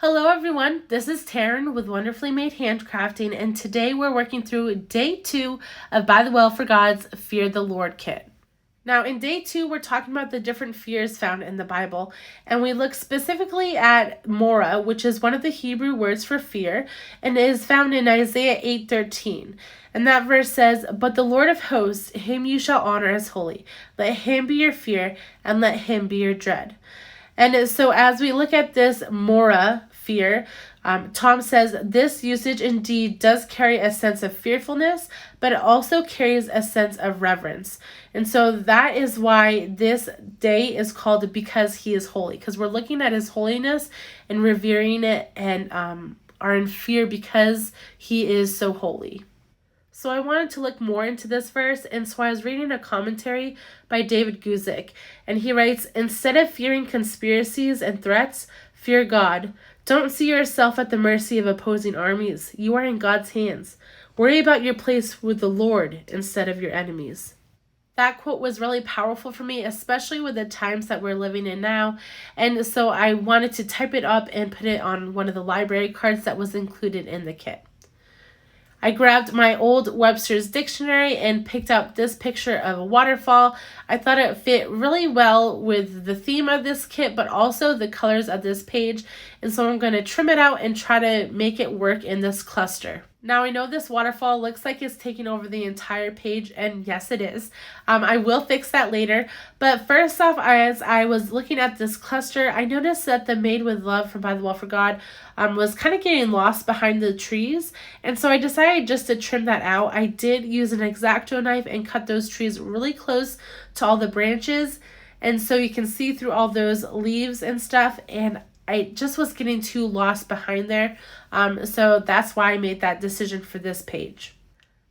Hello everyone, this is Taryn with Wonderfully Made Handcrafting, and today we're working through day 2 of By the Well for God's Fear the Lord kit. Now in day 2 we're talking about the different fears found in the Bible, and we look specifically at Mora, which is one of the Hebrew words for fear, and it is found in Isaiah 8:13. And that verse says, "But the Lord of hosts, him you shall honor as holy. Let him be your fear, and let him be your dread." And so as we look at this Mora fear, Tom says this usage indeed does carry a sense of fearfulness, but it also carries a sense of reverence. And so that is why this day is called Because He is Holy, because we're looking at His holiness and revering it and are in fear because He is so holy. So I wanted to look more into this verse, and so I was reading a commentary by David Guzik, and he writes, "Instead of fearing conspiracies and threats, fear God. Don't see yourself at the mercy of opposing armies. You are in God's hands. Worry about your place with the Lord instead of your enemies." That quote was really powerful for me, especially with the times that we're living in now, and so I wanted to type it up and put it on one of the library cards that was included in the kit. I grabbed my old Webster's dictionary and picked out this picture of a waterfall. I thought it fit really well with the theme of this kit, but also the colors of this page. And so I'm going to trim it out and try to make it work in this cluster. Now I know this waterfall looks like it's taking over the entire page, and yes it is. I will fix that later, but first off, as I was looking at this cluster, I noticed that the Made with Love from By the Well for God was kind of getting lost behind the trees, and so I decided just to trim that out. I did use an X-Acto knife and cut those trees really close to all the branches, and so you can see through all those leaves and stuff, and I just was getting too lost behind there, so that's why I made that decision for this page.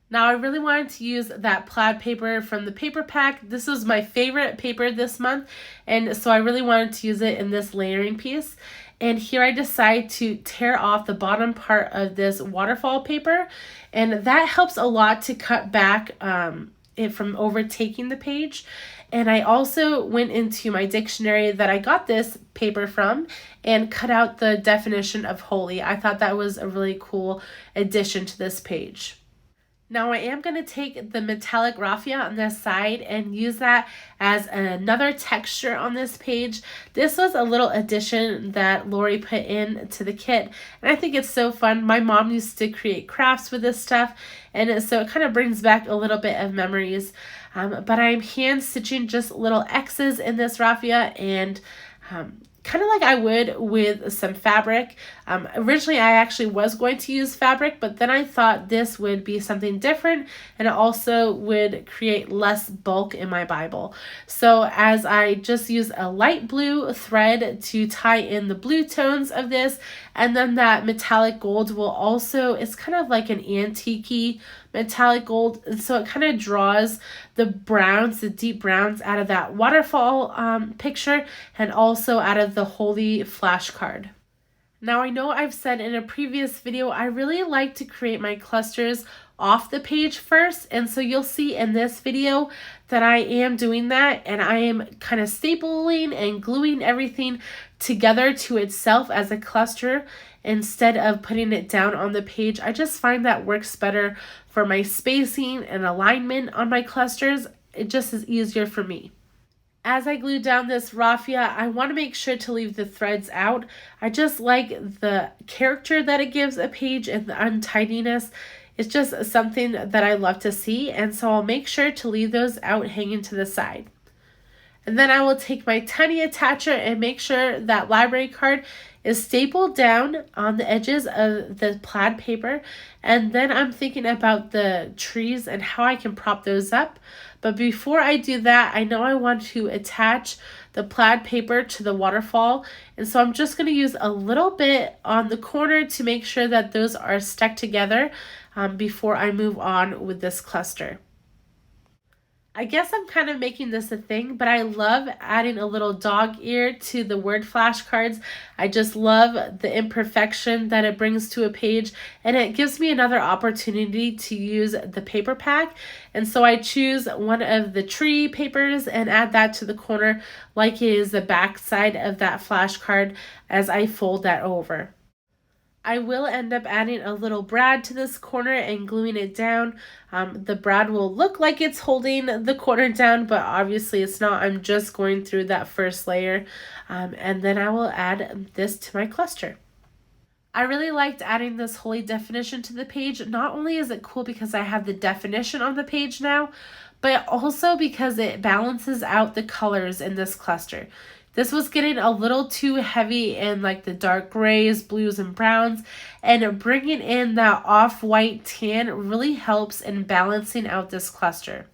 Now I really wanted to use that plaid paper from the paper pack. This was my favorite paper this month, and so I really wanted to use it in this layering piece. And here I decide to tear off the bottom part of this waterfall paper, and that helps a lot to cut back it from overtaking the page. And I also went into my dictionary that I got this paper from and cut out the definition of holy. I thought that was a really cool addition to this page. Now I am going to take the metallic raffia on this side and use that as another texture on this page. This was a little addition that Lori put in to the kit, and I think it's so fun. My mom used to create crafts with this stuff, and so it kind of brings back a little bit of memories. But I'm hand stitching just little X's in this raffia, and kind of like I would with some fabric. Originally I actually was going to use fabric, but then I thought this would be something different, and it also would create less bulk in my Bible. So as I just use a light blue thread to tie in the blue tones of this, and then that metallic gold will also, it's kind of like an antique-y metallic gold, and so it kind of draws the browns, the deep browns, out of that waterfall picture, and also out of the holy flashcard. Now I know I've said in a previous video I really like to create my clusters off the page first, and so you'll see in this video that I am doing that, and I am kind of stapling and gluing everything together to itself as a cluster instead of putting it down on the page. I just find that works better for my spacing and alignment on my clusters. It just is easier for me. As I glue down this raffia, I want to make sure to leave the threads out. I just like the character that it gives a page and the untidiness. It's just something that I love to see, and so I'll make sure to leave those out hanging to the side. And then I will take my tiny attacher and make sure that library card is stapled down on the edges of the plaid paper, and then I'm thinking about the trees and how I can prop those up. But before I do that, I know I want to attach the plaid paper to the waterfall, and so I'm just going to use a little bit on the corner to make sure that those are stuck together before I move on with this cluster. I guess I'm kind of making this a thing, but I love adding a little dog ear to the word flashcards. I just love the imperfection that it brings to a page, and it gives me another opportunity to use the paper pack. And so I choose one of the tree papers and add that to the corner like it is the back side of that flashcard as I fold that over. I will end up adding a little brad to this corner and gluing it down. The brad will look like it's holding the corner down, but obviously it's not. I'm just going through that first layer, and then I will add this to my cluster. I really liked adding this holy definition to the page. Not only is it cool because I have the definition on the page now, but also because it balances out the colors in this cluster. This was getting a little too heavy in like the dark grays, blues, and browns, and bringing in that off-white tan really helps in balancing out this cluster.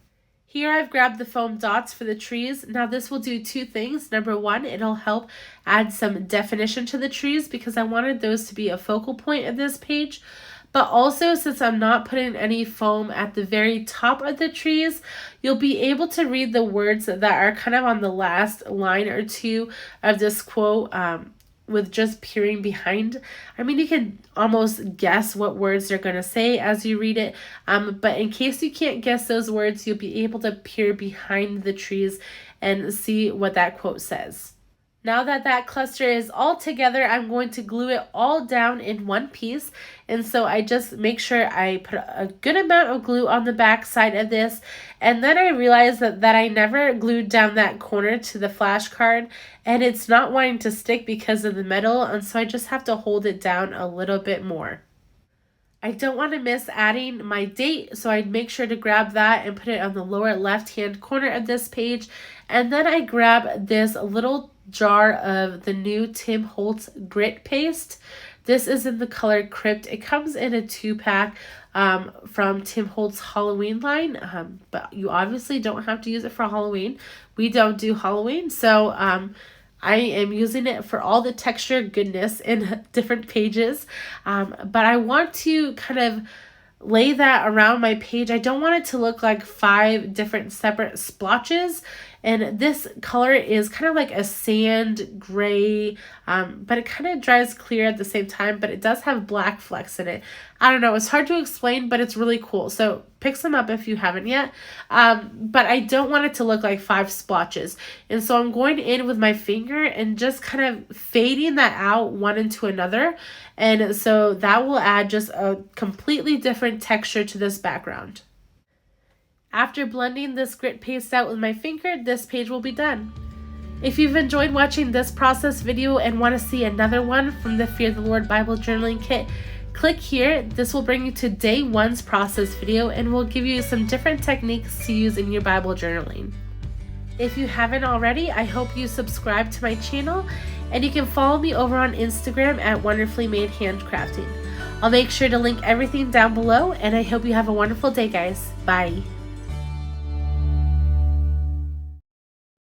Here I've grabbed the foam dots for the trees. Now this will do two things. Number one, it'll help add some definition to the trees because I wanted those to be a focal point of this page. But also, since I'm not putting any foam at the very top of the trees, you'll be able to read the words that are kind of on the last line or two of this quote with just peering behind. I mean, you can almost guess what words they're going to say as you read it. But in case you can't guess those words, you'll be able to peer behind the trees and see what that quote says. Now that that cluster is all together, I'm going to glue it all down in one piece. And so I just make sure I put a good amount of glue on the back side of this. And then I realized that I never glued down that corner to the flashcard. And it's not wanting to stick because of the metal. And so I just have to hold it down a little bit more. I don't want to miss adding my date, so I'd make sure to grab that and put it on the lower left-hand corner of this page. And then I grab this little jar of the new Tim Holtz grit paste. This is in the color Crypt. It comes in a 2-pack from Tim Holtz Halloween line, but you obviously don't have to use it for Halloween. We don't do Halloween, so I am using it for all the texture goodness in different pages, but I want to kind of lay that around my page. I don't want it to look like 5 different separate splotches. And this color is kind of like a sand gray, but it kind of dries clear at the same time, but it does have black flecks in it. I don't know, it's hard to explain, but it's really cool. So pick some up if you haven't yet. But I don't want it to look like 5 splotches. And so I'm going in with my finger and just kind of fading that out one into another. And so that will add just a completely different texture to this background. After blending this grit paste out with my finger, this page will be done. If you've enjoyed watching this process video and want to see another one from the Fear the Lord Bible Journaling Kit, click here. This will bring you to day 1's process video and will give you some different techniques to use in your Bible journaling. If you haven't already, I hope you subscribe to my channel, and you can follow me over on Instagram at Wonderfully Made Handcrafting. I'll make sure to link everything down below, and I hope you have a wonderful day, guys. Bye.